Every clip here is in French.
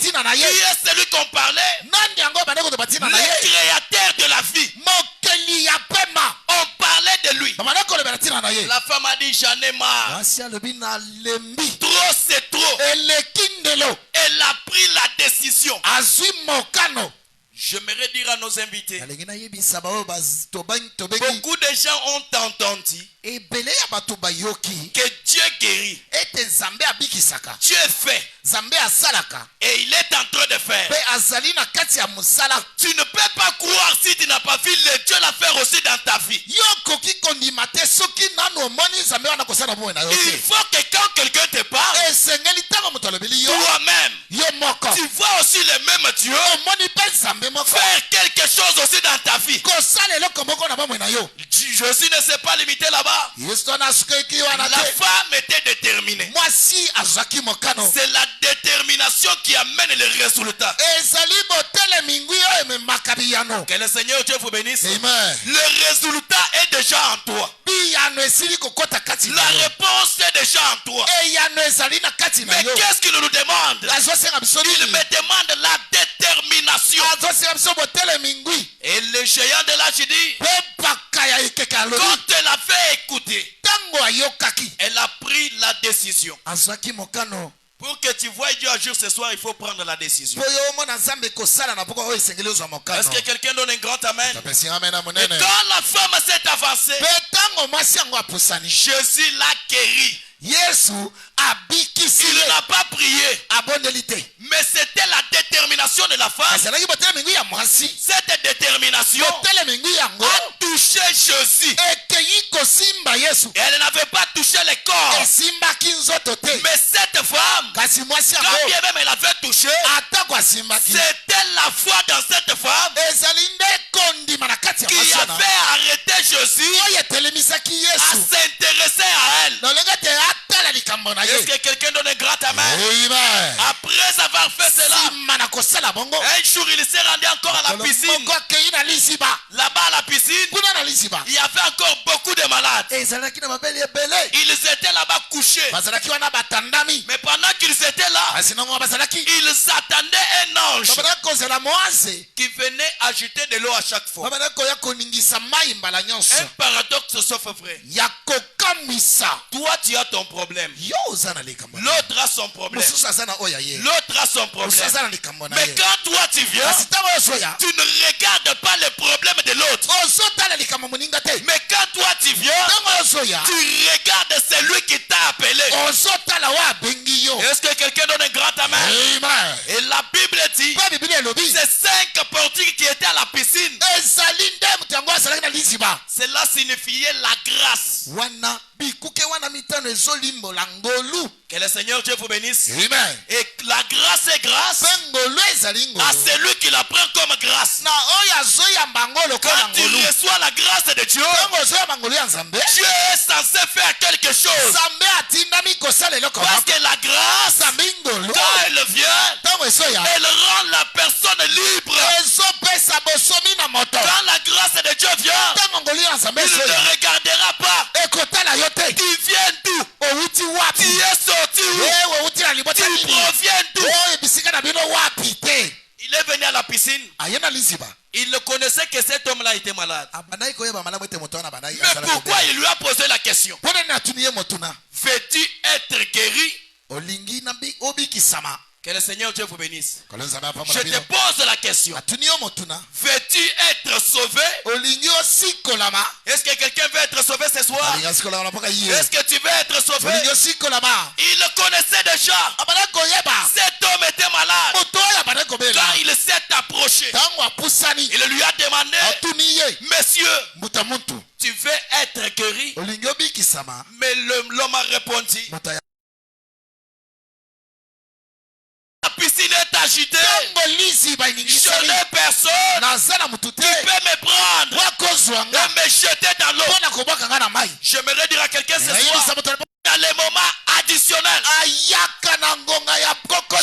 Qui est celui qu'on parlait? Le créateur de la vie. On parlait de lui. La femme a dit j'en ai marre. Trop c'est trop. Elle a pris la décision. J'aimerais dire à nos invités, beaucoup de gens ont entendu que Dieu guérit. Dieu fait. Et il est en train de faire. Tu ne peux pas croire si tu n'as pas vu le Dieu la faire aussi dans ta vie. Il faut que quand quelqu'un te parle, toi-même, tu vois aussi le même Dieu faire quelque chose aussi dans ta vie. Jésus ne s'est pas limité là-bas. La femme était déterminée. C'est la détermination qui amène les résultats. Que le Seigneur Dieu vous bénisse. Amen. Le résultat est déjà en toi. La réponse est déjà en toi. Mais qu'est-ce qu'il nous demande? Il me demande la détermination. Et le géant de l'âge dit, quand elle a fait écouter, elle a pris la décision. Pour que tu vois Dieu agir ce soir, il faut prendre la décision. Est-ce que quelqu'un donne un grand amen? Et quand la femme s'est avancée, Jésus l'a guéri. Il n'a pas prié. Mais c'était la détermination de la femme. Cette détermination a touché Jésus. Et elle n'avait pas touché le corps. Mais cette femme, quand bien même elle avait touché, c'était la foi dans cette femme qui avait arrêté Jésus à s'intéresser à elle. Est-ce que quelqu'un donne un grand amen? Après avoir fait cela, un jour il s'est rendu encore à la piscine. Là-bas à la piscine, il y avait encore beaucoup de malades. Ils étaient là-bas couchés. Mais pendant qu'ils étaient là, ils attendaient un ange qui venait ajouter de l'eau à chaque fois. Un paradoxe sauf vrai. Toi tu as ton problème. L'autre a son problème. L'autre a son problème. Mais quand toi tu viens, tu ne regardes pas le problème de l'autre. Mais quand toi tu viens, tu regardes celui qui t'a appelé. Est-ce que quelqu'un donne un grand amen? Et la Bible dit, ces 5 portiques qui étaient à la piscine, cela signifiait la grâce. Que le Seigneur Dieu vous bénisse. Amen. Et la grâce est grâce à celui qui la prend comme grâce. Quand tu reçois la grâce de Dieu, Dieu est censé faire quelque chose. Parce que la grâce, quand elle vient, elle rend la personne libre. Quand la grâce de Dieu vient, il ne regardera pas. Tu viens d'où? Tu es sorti où? Tu proviens d'où? Il est venu à la piscine. Il ne connaissait que cet homme-là était malade. Mais pourquoi il lui a posé la question? Veux-tu être guéri? Que le Seigneur Dieu vous bénisse. Je te pose la question. Veux-tu être sauvé? Est-ce que quelqu'un veut être sauvé ce soir? Est-ce que tu veux être sauvé? Il le connaissait déjà. Cet homme était malade. Quand il s'est approché, il lui a demandé, monsieur, tu veux être guéri? Mais l'homme a répondu, la piscine est agitée. Je n'ai personne qui peut me prendre et me jeter dans l'eau. J'aimerais dire à quelqu'un ce soir, dans les moments additionnels,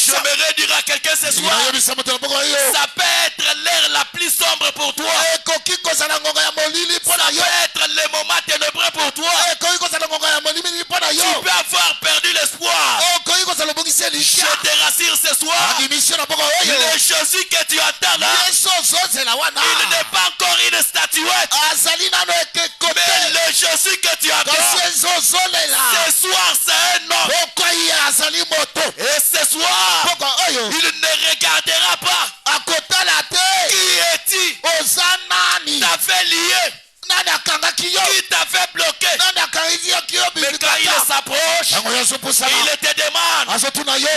j'aimerais dire à quelqu'un ce soir, ça peut être l'heure la plus sombre pour toi. Ça peut être le moment ténébreux pour toi. Tu peux avoir perdu l'espoir. Je te rassure ce ce soir, le Jésus que tu entends là, il n'est pas encore une statuette. Mais le Jésus que tu entends, ce soir c'est un homme. Et ce soir, il ne regardera pas qui est-il, t'a fait lier, qui t'a fait bloquer. Mais quand il s'approche, il te demande,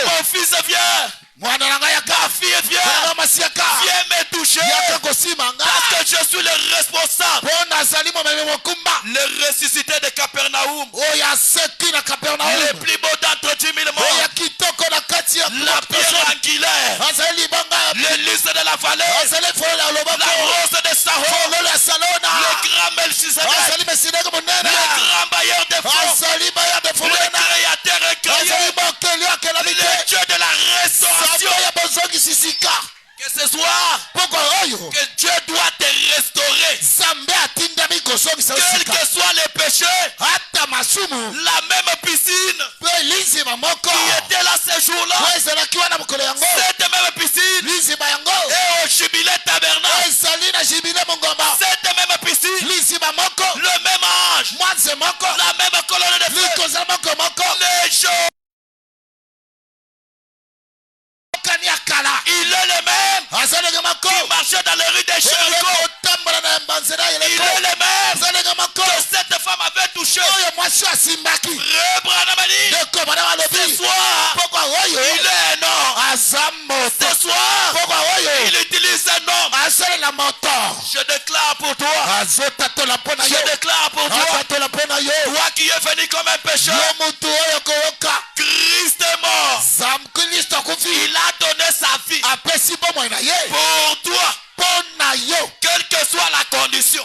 mon fils viens, ma fille viens, viens me toucher, parce que je suis le responsable. Le ressuscité de Capernaum, le plus beau d'entre 10 000 morts, la pierre angulaire, le lys de la vallée, la rose de Sahon, le grand Melchisedec, le grand bailleur de fonds, le créateur écrié, le Dieu de la restauration. Que ce soit que Dieu doit te restaurer. Quel que soit les péchés, la même piscine qui était là ce jour-là, cette même piscine et au jubilé tabernacle, cette même piscine, le même ange, la même colonne de feu, les jours. Il est le même qui marchait dans les rues de Jéricho. Il est le même que cette femme avait touché. Ce soir, il est un homme. Ce soir, il utilise un homme. Je déclare pour toi. Je déclare pour toi. Toi qui es venu comme un pécheur. Christ est mort. Il a donné sa vie pour toi. Quelle que soit la condition,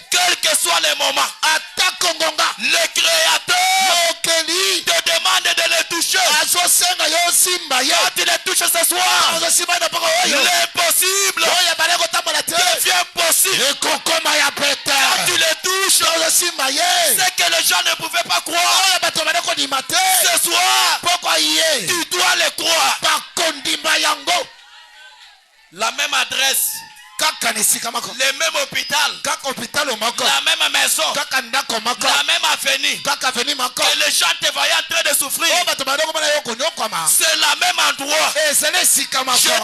quel que soit le moment, le Créateur te demande de le toucher. Quand tu le touches ce soir, l'impossible devient possible. Quand tu le touches, c'est que les gens ne pouvaient pas croire. Ce soir, tu dois le croire. La même adresse, le même hôpital, la même maison, la même avenue, et les gens te voyaient en train de souffrir, c'est la même endroit. Je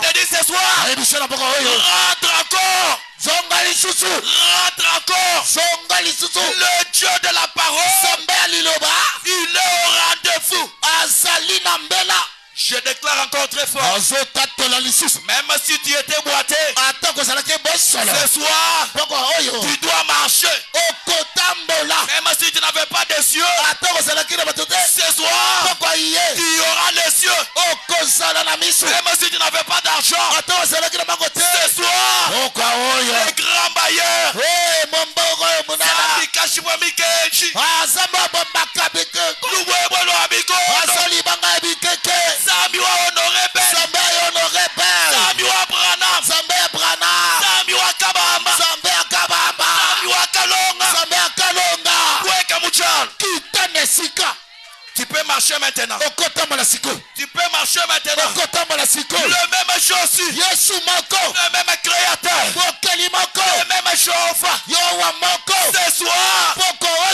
te dis ce soir, rentre encore. Rentre encore. Le Dieu de la parole, il est au rendez-vous. Je déclare encore très fort, même si tu étais boité, ce soir, tu dois marcher. Même si tu n'avais pas de cieux, ce soir, tu auras les cieux. Même si tu n'avais pas d'argent, ce soir, le grand bailleur, tu peux marcher maintenant. Tu peux marcher maintenant. Le même Jésus, le même Créateur, le même chauffeur. Ce soir,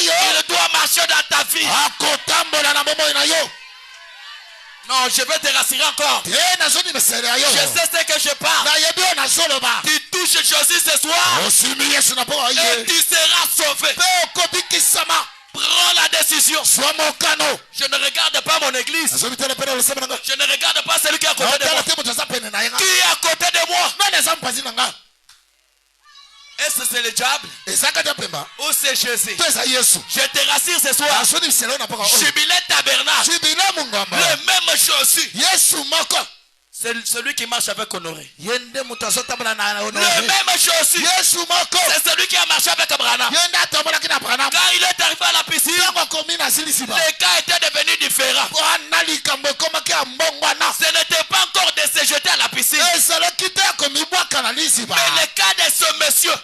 il doit marcher dans ta vie. Non, je vais te rassurer encore. Je sais ce que je parle. Tu touches Jésus ce soir et tu seras sauvé. Prends la décision. Je ne regarde pas mon église. Je ne regarde pas celui qui est à côté de moi. Qui est à côté de moi? Est-ce que c'est le diable ou c'est Jésus? Je te rassure ce soir. Jubilé tabernacle, le même Jésus, c'est celui qui marche avec Honoré. Le même Jésus, c'est celui qui a marché avec Abraham. Quand il est arrivé à la piscine, les cas étaient devenus différents. Ce n'était pas encore de se jeter à la piscine, mais le cas de ce monsieur, son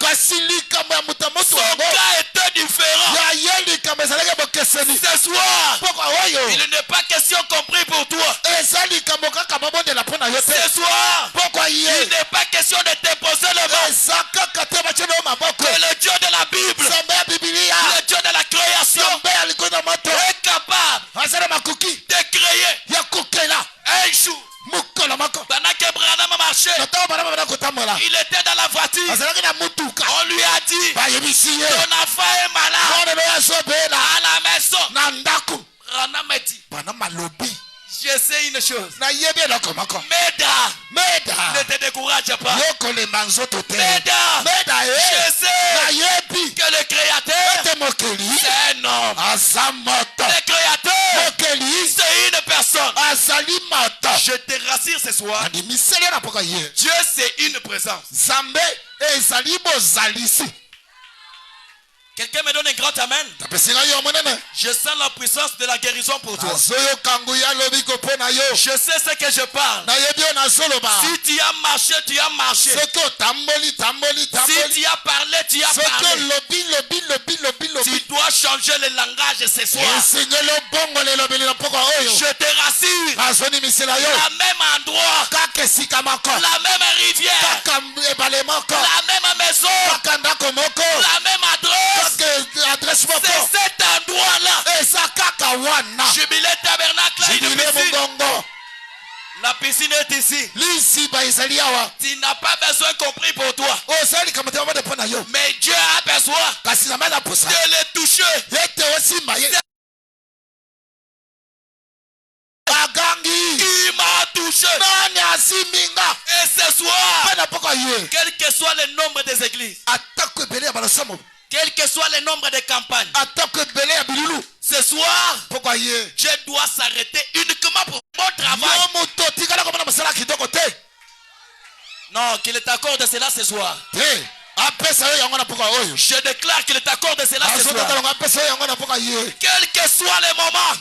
cas était différent. Ce soir, il n'est pas question compris pour toi. Ce soir, il n'est pas question de déposer le vent. Que le Dieu de la Bible, le Dieu de la création, est capable de créer un jour. Pendant que Branham marchait, il était dans la voiture. On lui a dit, ton enfant est malade à la maison. Branham a dit, je sais une chose. Meda, ne te décourage pas. Meda, je sais que le Créateur, c'est un homme. Le Créateur, c'est une personne. Je te rassure ce soir. Dieu, c'est une présence. Quelqu'un me donne un grand amen. Je sens la puissance de la guérison pour toi. Je sais ce que je parle. Si tu as marché, tu as marché. Si tu as parlé, tu as parlé. Tu dois changer le langage ce soir. Je te rassure. La même endroit, la même rivière, la même maison, la même adresse. C'est cet endroit-là. Jubilé Tabernacle. La piscine est ici. Tu n'as pas besoin compris pour toi. Mais Dieu a besoin de le toucher. Qui m'a touché. Et ce soir, quel que soit le nombre des églises, quel que soit le nombre de campagnes, ce soir, Dieu doit s'arrêter uniquement pour mon travail. Non, qu'il t'accorde cela ce soir. Je déclare qu'il t'accorde cela ce soir. Quel que soit le moment,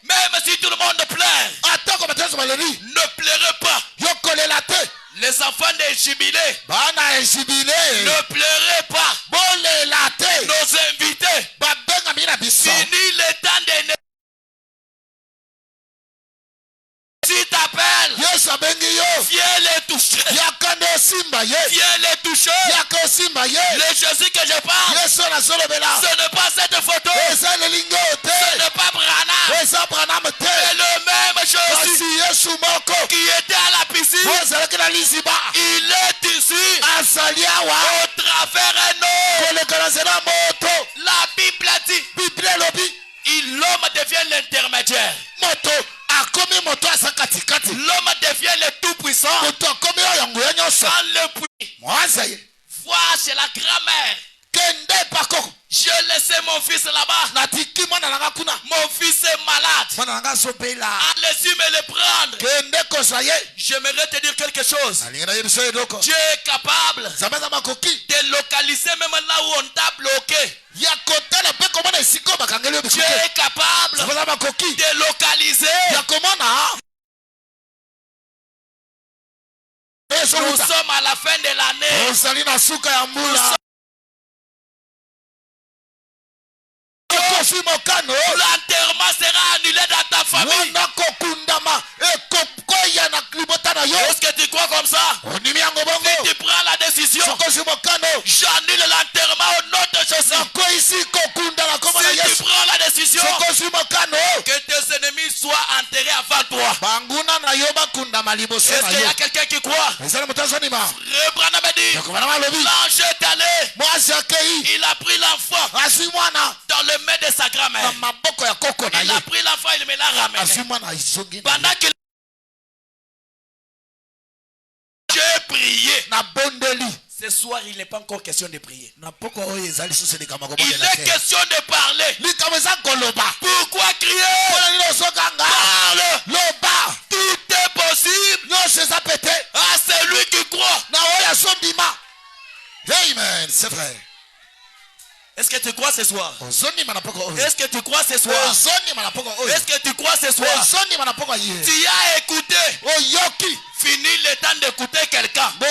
même si tout le monde pleure, ne pleurez pas. Les enfants de Jubilé, ne pleurez pas. Nos invités, fini le temps de... Si t'appelles, viens les toucher. Viens les toucher. Le Jésus que je parle, ce n'est pas cette photo. Ce n'est pas Branham. C'est le même Jésus qui était à la piscine. Il est ici au travers un homme. La Bible dit, l'homme devient l'intermédiaire. L'homme devient le tout-puissant. Sans le puits. Vois chez la grand-mère. Je laissais mon fils là-bas. Mon fils est malade. Allez-y me le prendre. J'aimerais te dire quelque chose. Dieu est capable de localiser même là où on t'a bloqué. Dieu est capable de localiser. Nous sommes à la fin de l'année. L'enterrement sera annulé dans ta famille. Est-ce que tu crois comme ça? Si tu prends la décision, j'annule l'enterrement au nom de Jésus. Si tu prends la décision, que tes ennemis soient enterrés avant toi. Est-ce qu'il y a quelqu'un qui croit? Branham a dit, l'ange est allé. Il a pris l'enfant dans le main de sa grand-mère. Il a pris l'enfant, il me l'a ramené. Pendant qu'il j'ai prié. Ce soir, il n'est pas encore question de prier. Il est question de parler. Pourquoi crier? Parle. Tout est possible à celui qui croit. Amen, c'est vrai. Est-ce que tu crois ce soir? Est-ce que tu crois ce soir? Est-ce que tu crois ce soir? Tu as écouté. Fini le temps d'écouter quelqu'un. Oh,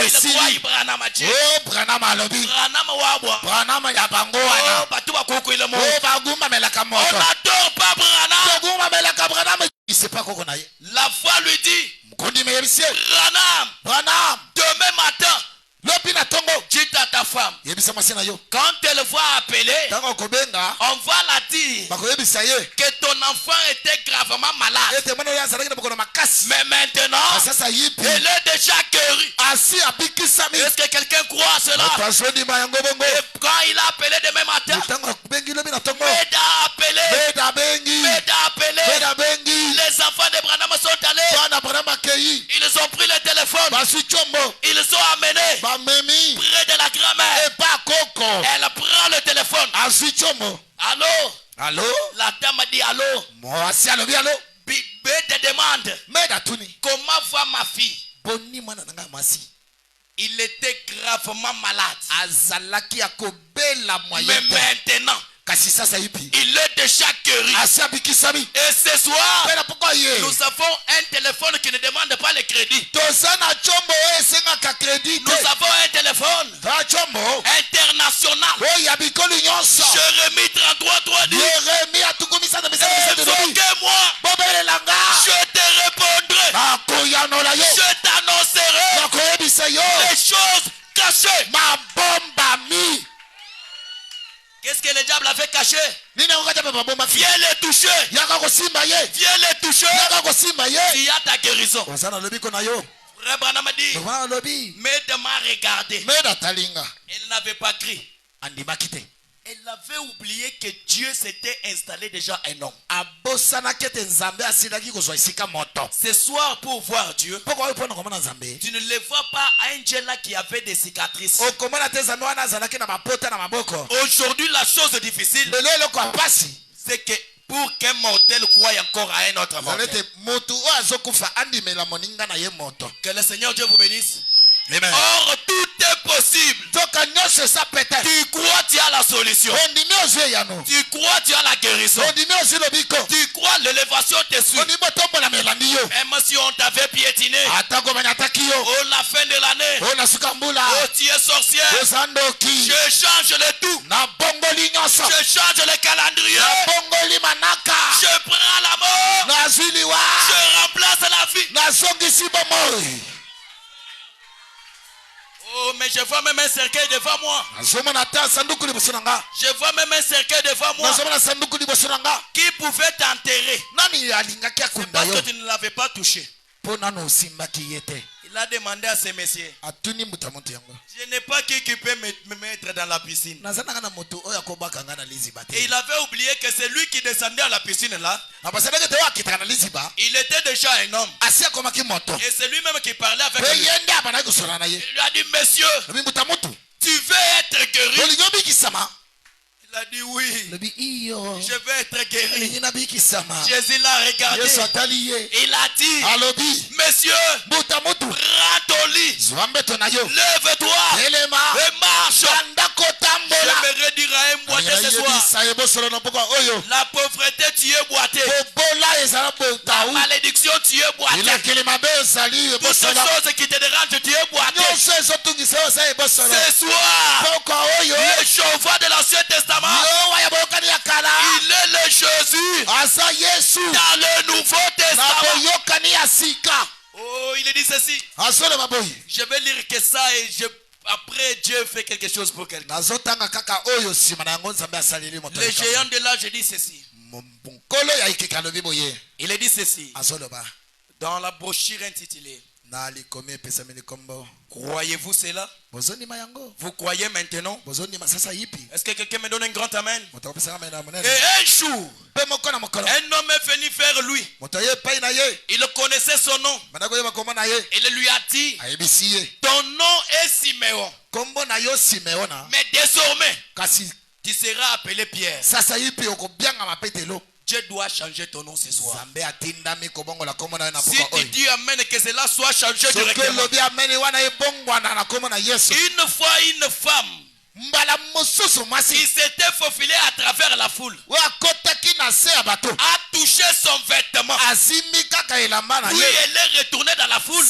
il croit Branham a dit. Branham wabwa. Oh, batuba kuku ile mo. On n'adore pas Branham. Il sait pas quoi qu'on a. Branham, demain matin, dis à ta femme, quand elle voit appeler, on va la dire que ton enfant était gravement malade. Mais maintenant, elle est déjà guérie. Est-ce que quelqu'un croit à cela? Et quand il a appelé demain matin, Meda a appelé, les enfants de Branham sont allés, ils ont pris le téléphone, ils sont amenés près de la grand-mère. Elle prend le téléphone. Allô? La dame a dit allô. Bébé te demande comment va ma fille. Il était gravement malade. Mais maintenant, il est déjà guéri. Et ce soir, nous avons un téléphone qui ne demande pas le crédit. Nous avons un téléphone international. Jérémie 33 dit, évoquez-moi, je te répondrai, je t'annoncerai les choses cachées. Qu'est-ce que le diable avait caché? Viens les toucher. Viens les toucher. Tu as ta guérison. Frère Branham dit, Meda m'a regardé. Elle n'avait pas crié. Elle avait oublié que Dieu s'était installé déjà un homme. Ce soir, pour voir Dieu, tu ne le vois pas Angela qui avait des cicatrices. Aujourd'hui, la chose difficile, c'est que pour qu'un mortel croie encore à un autre mortel. Que le Seigneur Dieu vous bénisse. Amen. Or, tout est possible. Tu crois tu as la solution. Tu crois tu as la guérison. Tu crois l'élévation te suit. Même si on t'avait piétiné, au la fin de l'année, tu es sorcière, je change le tout. Je change le calendrier. Je prends la mort. Je remplace la vie. Oh, mais je vois même un cercueil devant moi. Je vois même un cercueil devant moi. Qui pouvait t'enterrer? Parce que tu ne l'avais pas touché. Il a demandé à ces messieurs, je n'ai pas qui peut me mettre dans la piscine. Et il avait oublié que c'est lui qui descendait à la piscine là. Il était déjà un homme. Et c'est lui-même qui parlait avec lui. Il lui a dit, monsieur, tu veux être guéri? Il a dit oui. Je vais être guéri. Jésus l'a regardé. Il a dit, monsieur, prends ton lit, lève-toi et marche. J'aimerais dire à un boité ce soir, la pauvreté tu es boité, la malédiction tu es boité, toutes ces choses qui te dérangent tu es boité. Ce soir, le chauffeur de l'Ancien Testament, il est le Jésus dans le Nouveau Testament. Oh, il dit ceci. Je vais lire que ça et après Dieu fait quelque chose pour quelqu'un. Le géant de l'âge dit ceci. Il dit ceci. Dans la brochure intitulée, croyez-vous cela? Vous croyez maintenant? Est-ce que quelqu'un me donne un grand amen? Et un jour, un homme est venu vers lui. Il connaissait son nom. Il lui a dit, ton nom est Siméon. Mais désormais, tu seras appelé Pierre. Dieu doit changer ton nom ce soir. Si tu dis amen, que cela soit changé directement. Une fois, une femme, il s'était faufilé à travers la foule, a touché son vêtement, puis elle est retournée dans la foule.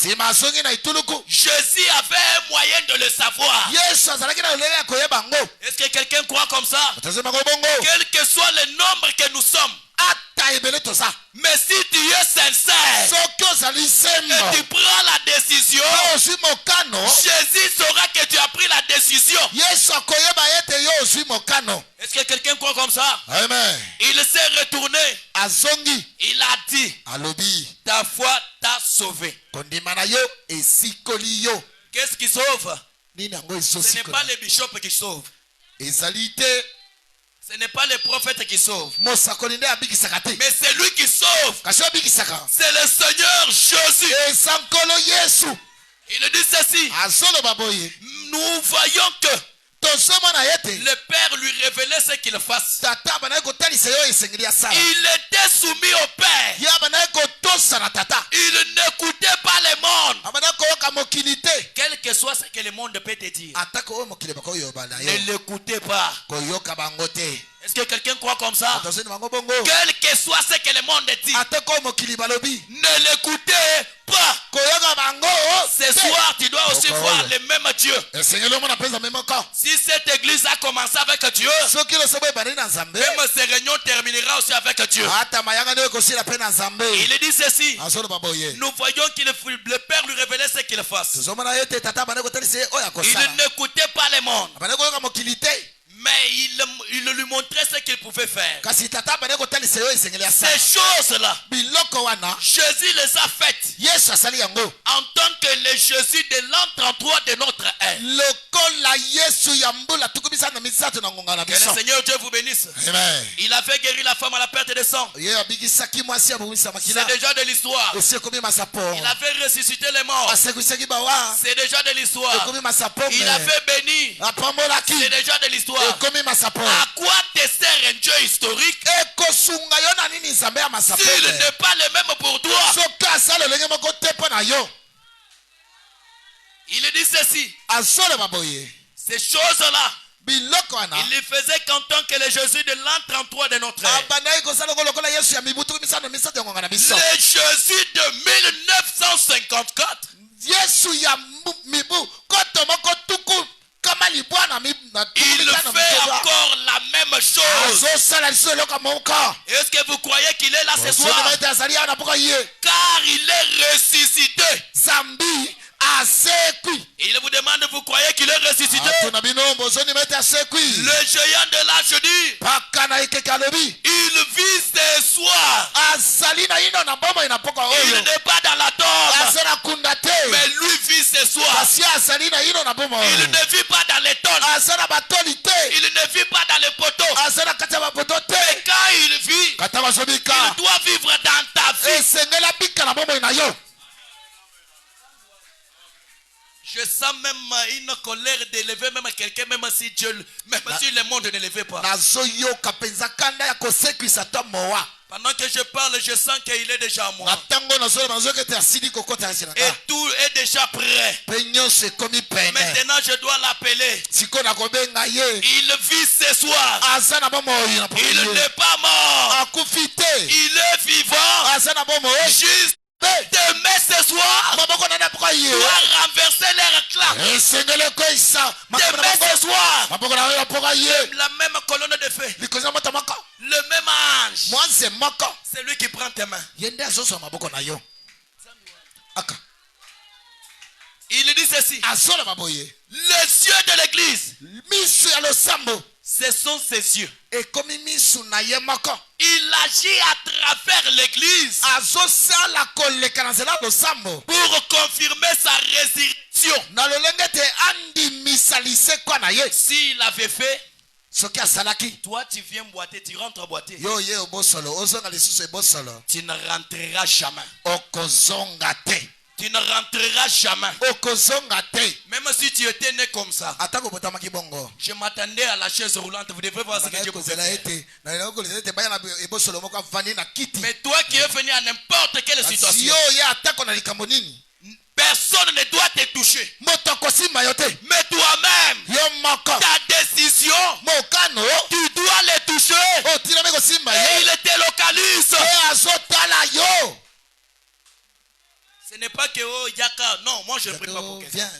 Jésus avait un moyen de le savoir. Est-ce que quelqu'un croit comme ça? Quel que soit le nombre que nous sommes, mais si tu es sincère et tu prends Jésus saura que tu as pris la décision. Est-ce que quelqu'un croit comme ça? Amen. Il s'est retourné. Il a dit, ta foi t'a sauvé. Qu'est-ce qui sauve? Ce n'est pas les bishops qui sauvent. Ce n'est pas les prophètes qui sauvent. Mais c'est lui qui sauve. C'est le Seigneur Jésus. Il dit ceci. Nous voyons que le Père lui révélait ce qu'il fasse. Il était soumis au Père. Il n'écoutait pas le monde. Quel que soit ce que le monde peut te dire, ne l'écoutez pas. Est-ce que quelqu'un croit comme ça? Quel que soit ce que le monde dit, ne l'écoutez pas. Ce soir, tu dois aussi voir le même Dieu. Si cette église a commencé avec Dieu, même ces réunions terminera aussi avec Dieu. Il dit ceci. Nous voyons que le Père lui révélait ce qu'il fasse. Il n'écoutait pas le monde, mais il lui montrait ce qu'il pouvait faire. Ces choses-là, Jésus les a faites en tant que le Jésus de l'an 33 de notre ère. Que le Seigneur Dieu vous bénisse. Amen. Il a fait guérir la femme à la perte de sang. C'est déjà de l'histoire. Il a fait ressusciter les morts. C'est déjà de l'histoire. Il a fait bénir. C'est déjà de l'histoire. À quoi te sert un Dieu historique s'il n'est pas le même pour toi? Il dit ceci. Ces choses-là, il les faisait qu'en tant que le Jésus de l'an 33 de notre ère. Le Jésus de 1954. Il fait encore la même chose. Est-ce que vous croyez qu'il est là ce soir? Car il est ressuscité. Il vous demande, vous croyez qu'il est ressuscité? Le géant de l'âge dit, il vit ce soir. Il n'est pas dans la tombe, mais lui vit ce soir. Il ne vit pas dans les tonnes, il ne vit pas dans les poteaux. Mais quand il vit, il doit vivre dans ta vie. Je sens même une colère d'élever même quelqu'un, même si le monde ne l'élevait pas. Pendant que je parle, je sens qu'il est déjà à moi. Et tout est déjà prêt. Maintenant, je dois l'appeler. Il vit ce soir. Il n'est pas mort. Il est vivant. Juste demain ce soir, tu dois renverser leur clan. Demain ce soir, la même colonne de feu, le même ange, c'est lui qui prend tes mains. Il dit ceci. Les yeux de l'église, ce sont ses yeux. Il agit à travers l'église pour confirmer sa résurrection. S'il avait fait, toi tu viens boiter, tu rentres boiter, tu ne rentreras jamais. Tu ne rentreras jamais. Même si tu étais né comme ça. Je m'attendais à la chaise roulante. Vous devez voir ce que Dieu vous fait. Mais toi qui es venu à n'importe quelle situation, personne ne doit te toucher. Mais toi-même, ta décision, tu dois les toucher. Et il te localise. Ce n'est pas que oh Yaka, non, moi je ne prie pas pour quelqu'un.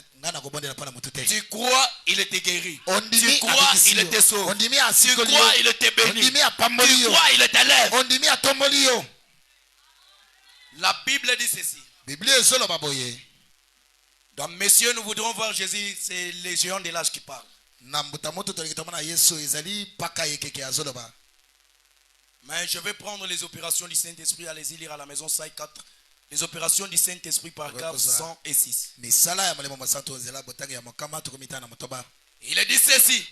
Tu crois, il était guéri. Tu crois, il était sauvé. Tu crois, il était béni. Tu crois, il était lève. La Bible dit ceci. Donc, messieurs, nous voudrons voir Jésus, c'est les géants de l'âge qui parlent. Mais je vais prendre les opérations du Saint-Esprit. Allez-y lire à la maison, Saï 4. Les opérations du Saint-Esprit, paragraphe 106. Il est dit ceci.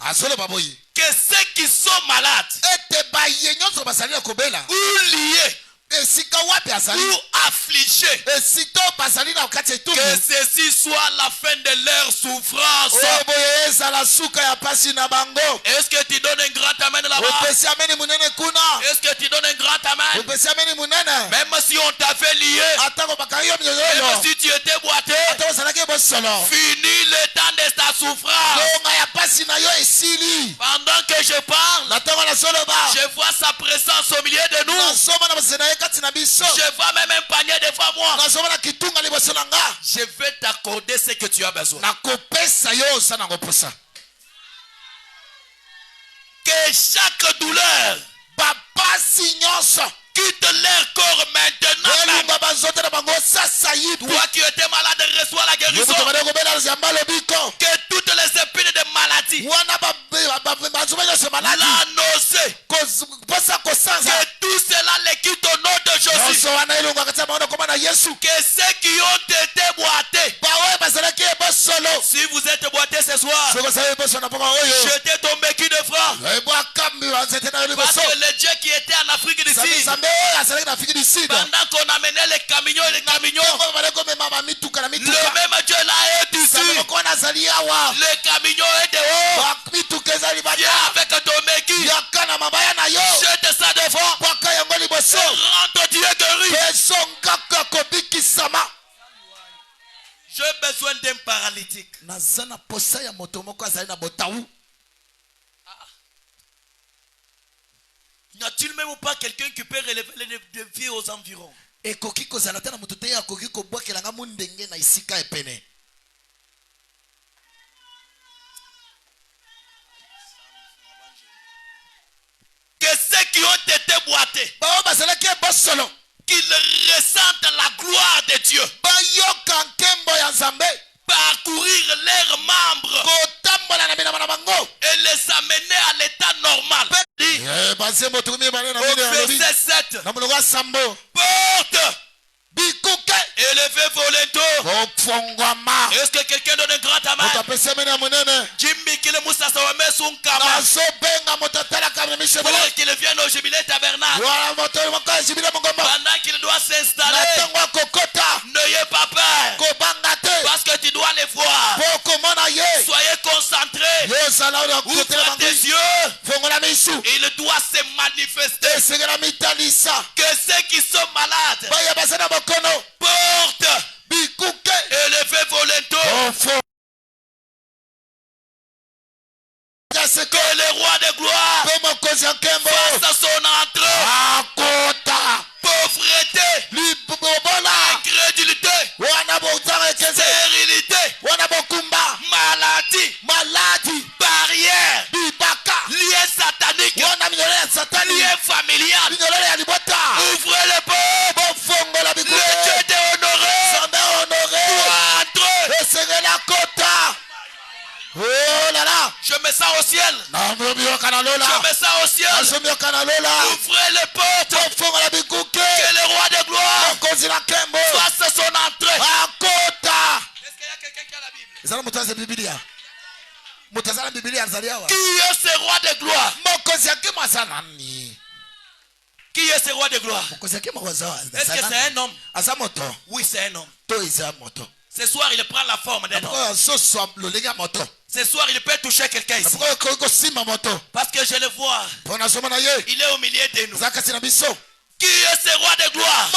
Que ceux qui sont malades ou liés ou affligés, que ceci soit la fin de leur souffrance. Est-ce que tu donnes un grand amen là-bas? Est-ce que tu donnes un grand amen? Même si on t'a fait lier, même si tu étais boité, finis le temps de ta souffrance. Pendant que je parle, je vois sa présence au milieu de nous. Je vois même un panier devant moi. Je vais t'accorder ce que tu as besoin. Que chaque douleur quitte leur corps maintenant même. Toi qui étais malade, reçois la guérison. Que toutes les épines de maladie, la nausée, que tout cela les quitte au nom de Jésus. Que ceux qui ont été boités, si vous êtes boités ce soir, jetez ton béquille de francs. Parce que le Dieu qui était en Afrique du Sud, pendant qu'on amenait les camions, le même Dieu là est ici. Le camion est dehors. Viens avec ton béquille. Jette ça devant. Rentre, Dieu guéri. J'ai besoin d'un paralytique. N'y a-t-il même pas quelqu'un qui peut relever les défis aux environs? Que ceux qui ont été boités, qu'ils ressentent la gloire de Dieu, parcourir leurs membres et les amener à l'état normal. Au verset 7, porte élevez vos linteaux. Est-ce que quelqu'un donne un grand amen? Jimmy qui le moussa sa wame son kama. Pour qu'il vienne au jubilé tabernacle. Pendant qu'il doit s'installer, n'ayez pas peur. Parce que tu dois les voir. Soyez concentrés. Ouvre tes yeux. Il doit se manifester. Que ceux qui sont malades, porte, élevez vos linteaux. Que le roi de gloire fasse son entrée. Pauvreté, incrédulité, stérilité, maladie, barrière, lien satanique, lien familial. Ouvrez les portes. Le Dieu t'est honoré. Oh là là. Je mets ça au ciel. Je mets ça au ciel. Ouvrez les portes. Que le roi de gloire fasse son entrée. Est-ce qu'il y a quelqu'un qui a la Bible? Qui est ce roi de gloire? Qui est ce roi de gloire? Est-ce que c'est un homme? Oui, c'est un homme. Ce soir, il prend la forme d'un homme. Ce soir, il peut toucher quelqu'un ici. Parce que je le vois. Il est au milieu de nous. Qui est ce roi de gloire?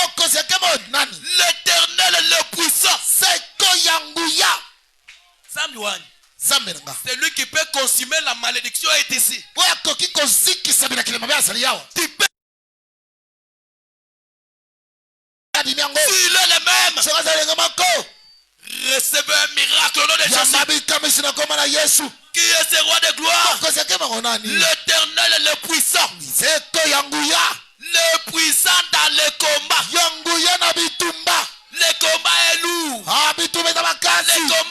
L'éternel, le puissant. Samuel. C'est lui qui peut consumer la malédiction est ici. S'il est le même, recevez un miracle au nom de Jésus. Qui est ce roi de gloire? L'éternel, le puissant. Le puissant dans le combat. Le combat est lourd. Le combat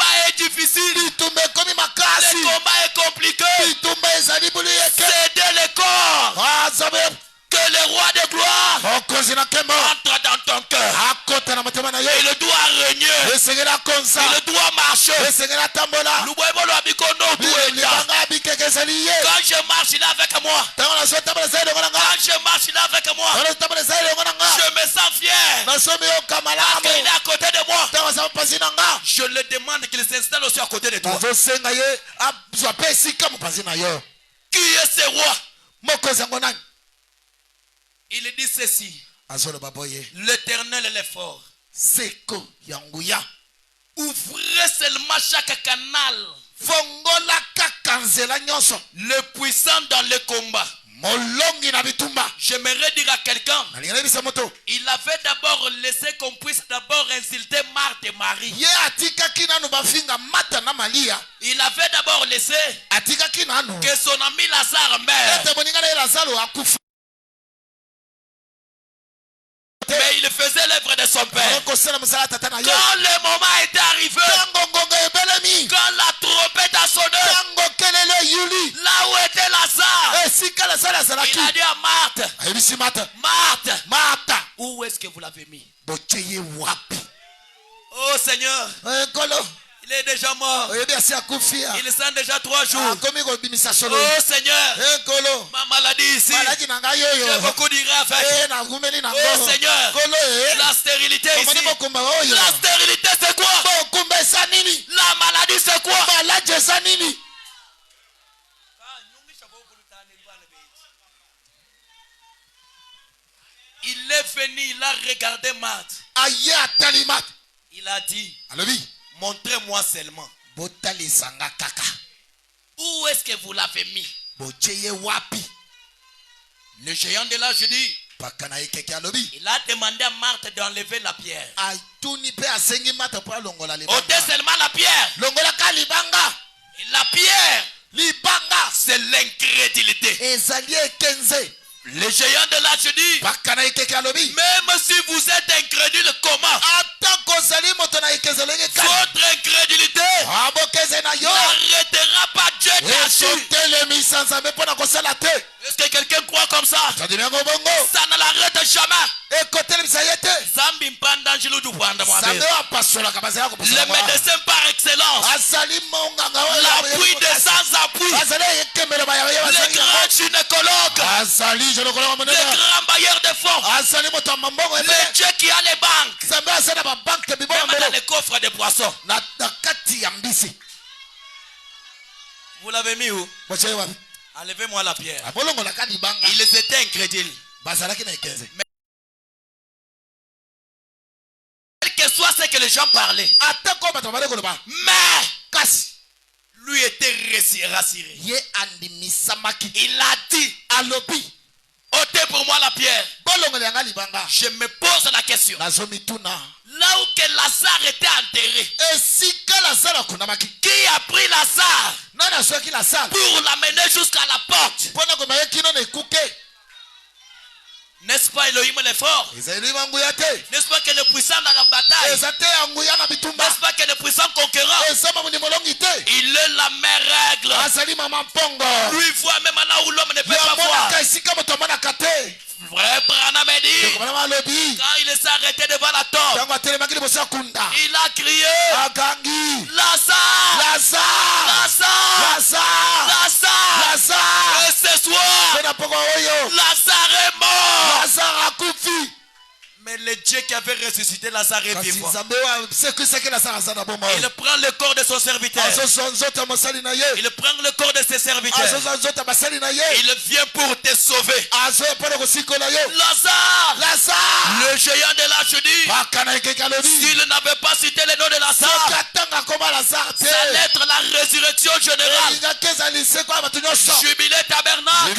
Il doit régner. Il doit marcher. Quand je marche, il est avec moi. Quand je marche, il est avec moi. Je me sens fier. Parce qu'il est à côté de moi. Je le demande qu'il s'installe aussi à côté de toi. Qui est ce roi? Il dit ceci. L'Éternel est fort. Ouvrez seulement chaque canal. Le puissant dans le combat. J'aimerais dire à quelqu'un, il avait d'abord laissé qu'on puisse d'abord insulter Marthe et Marie. Il avait d'abord laissé que son ami Lazare meure. Mais il faisait l'œuvre de son père. Quand le moment est arrivé, quand la trompette a sonné, là où était Lazare, il a dit à Marthe, où est-ce que vous l'avez mis? Oh Seigneur, il est déjà mort. Il sent déjà 3 jours. Oh Seigneur, ma maladie ici, j'ai beaucoup d'iraf. Oh Seigneur, la stérilité ici. La stérilité c'est quoi? La maladie c'est quoi? Il est venu, il a regardé Marthe. Il a dit, montrez-moi seulement. Où est-ce que vous l'avez mis? Le géant de l'âge dit, il a demandé à Marthe d'enlever la pierre. Ôtez seulement la pierre. La pierre, c'est l'incrédulité. Le géant de l'âge dit, même si vous êtes incrédule, comment? Votre incrédulité n'arrêtera pas Dieu dessus. Est-ce que quelqu'un croit comme ça? Ça ne l'arrête jamais. Le médecin par excellence, l'appui des sans-appui, le grand gynécologue, le grand bailleur de fonds, le Dieu qui a les banques, même dans les coffres de poissons. Vous l'avez mis où? Enlevez-moi la pierre. Ils étaient incrédules. Mais quel que soit ce que les gens parlaient, mais lui était rassuré. Il a dit, ôtez pour moi la pierre. Je me pose la question. Là où que Lazare était enterré, qui a pris Lazare pour l'amener jusqu'à la porte? N'est-ce pas Elohim le fort? N'est-ce pas que le puissant dans la bataille? N'est-ce pas que le puissant conquérant? Il est la même règle. Lui voit même là où l'homme ne peut pas voir. Vrai Branham dit, quand il s'est arrêté devant la tombe, il a crié, Lazare, Lazare, Lazare, Lazare. Et ce soir, Lazare est mort. Mais le Dieu qui avait ressuscité Lazare est vivant. Il prend le corps de son serviteur. Il prend le corps de ses serviteurs. Il vient pour te sauver. Lazare, le géant de l'âge dit, s'il n'avait pas cité le nom de Lazare, ça allait être la résurrection générale. Jubilé tabernacle.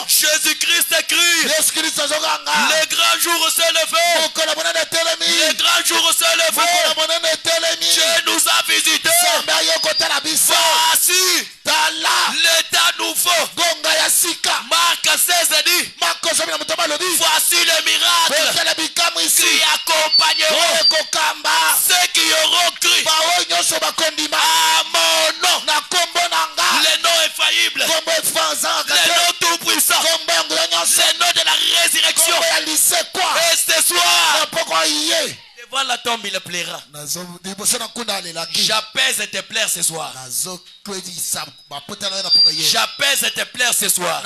Jésus-Christ écrit, le grand jour se levé. Le grand jour se levé. Dieu nous a visités. Voici l'état nouveau. Marc 16 dit, voici le miracle qui accompagneront ceux qui auront cru à mon nom. Le nom infaillible, le nom tout puissant, le nom de la résurrection. Et ce soir, Devant la tombe, il pleura. J'apaise tes pleurs ce soir. J'apaise tes pleurs ce soir.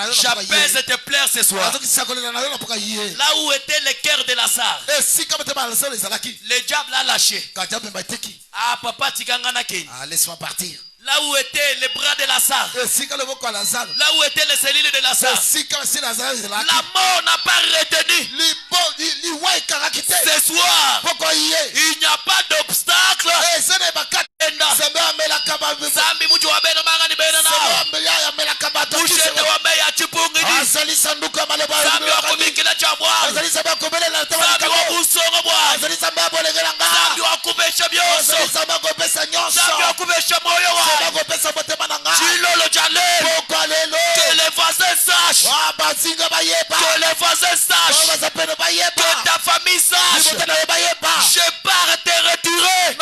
J'apaise tes pleurs ce soir. Là où était le cœur de Lazare, le diable a lâché. Ah, papa, laisse-moi partir. Là où étaient les bras de Lazare, là où étaient les cellules de Lazare, la mort n'a pas retenu. Ce soir, il n'y a pas d'obstacle. Que les voisins sachent, que les voisins sachent, que ta famille sache, je pars te retirer.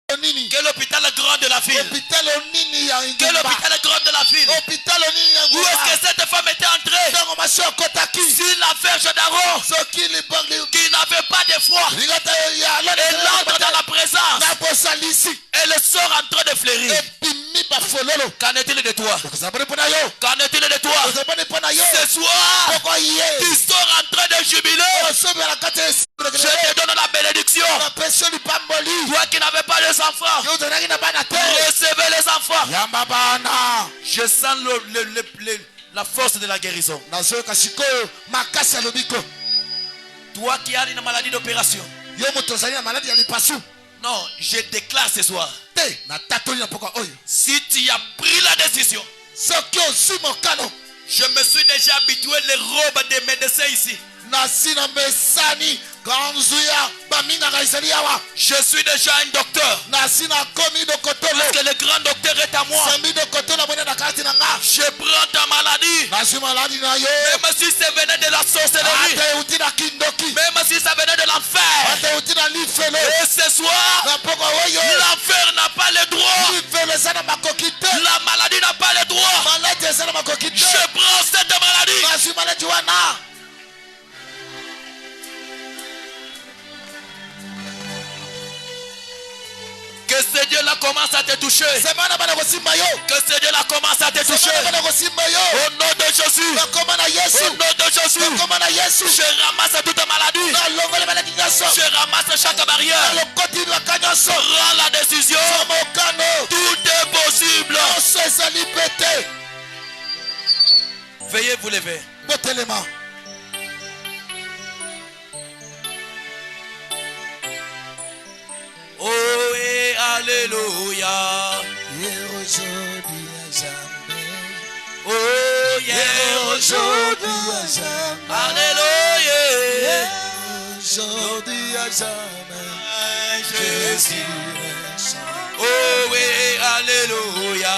Que l'hôpital grand de la ville, que l'hôpital grand de la ville, où est-ce que cette femme était entrée? Sur la verge d'Aaron, qui n'avait pas de foi, elle entre dans la présence, elle sort en train de fleurir. Qu'en est-il de toi? Qu'en est-il de toi? Ce soir, tu sors en train de jubiler. Je te donne la bénédiction. Toi qui n'avais pas les enfants, recevez les enfants. Je sens la force de la guérison. Toi qui as une maladie d'opération, non, je déclare ce soir, si tu as pris la décision, je me suis déjà habitué les robes des médecins ici. Je suis déjà un docteur. Parce que le grand docteur est à moi. Je prends ta maladie. Même si ça venait de la sorcellerie, même si ça venait de l'enfer. Et ce soir, l'enfer n'a pas le droit. La maladie n'a pas le droit. Je prends cette maladie. Que ce Dieu-là commence à te toucher. Que ce Dieu-là commence à te toucher. Au nom de Jésus. Au nom de Jésus. Je ramasse toute maladie. Je ramasse chaque barrière. Prends la décision. Tout est possible. Veuillez vous lever. Oh et alléluia. Oh yeah, aujourd'hui à jamais. Alléluia. Aujourd'hui à jamais. Jésus. Oh et alléluia.